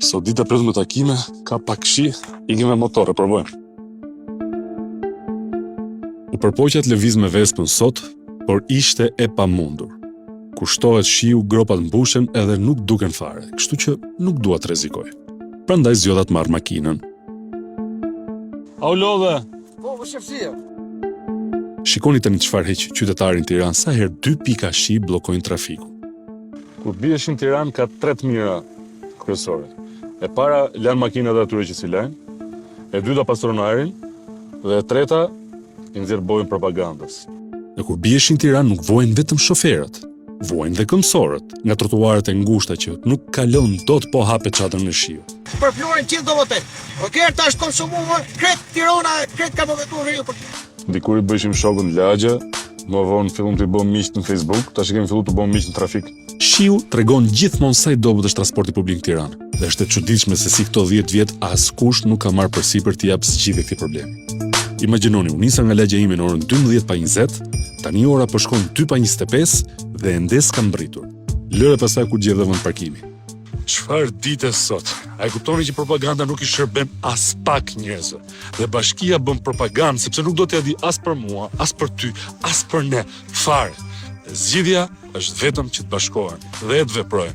Sot dita plot me takime, ka pak shi, ikim me motore, provojmë. U përpoqja të lëviz me Vespën sot, por ishte e pamundur. Kur shtohet shiu, gropat mbushen edhe nuk duken fare, kështu që nuk dua të rrezikoj. Prandaj zgjodha të marr makinën. Au lodhe! Po, shefësia. Shikoni tani çfarë heq qytetarin Tiranë, sa herë 2 pika shi bllokojnë trafikun. Kur biesh në Tiranë ka 3 të mira kryesore. E para lan makinat atyre që si lajnë, e dyta pastron ajrin, dhe e treta i nxjerr bojën propagandës. E kur biesh në Tiranë nuk vojnë vetëm shoferët, vojnë dhe këmbësorët, nga trotuarët e ngushta që nuk kalon dot po hapet çadrën e shiut. Për Florin qilë do vote. O kërë tash konsumuar, kret Tirana, kret ka përvetuar rriu për... Dikur i bëjshim shokën lagje, më vonë fillum të i bëm miq në Facebook, tash kemi filluar të bëjmë miq në trafik. Shiu tregon gjithmonë sa i dobët është transporti publik në Tiranë. Dhe është e çuditshme se si këto 10 vjet askush nuk ka marrë përsipër të jap zgjidhje këtij problemi. Imagjinoni, u nisa nga lagja ime në orën 12:20, tani ora po shkon 2:25 dhe ende s'ka mbritur. Lëre pastaj kur gjedhë vend parkimi. Çfarë dite sot? A e kuptoni që propaganda nuk i shërben as pak njerëzve. Dhe bashkia bën propagandë sepse nuk do t'ia di as për mua, as për ty, as për ne, fare. Dhe zgjidhja është vetëm që të bashkohemi dhe të veprojmë.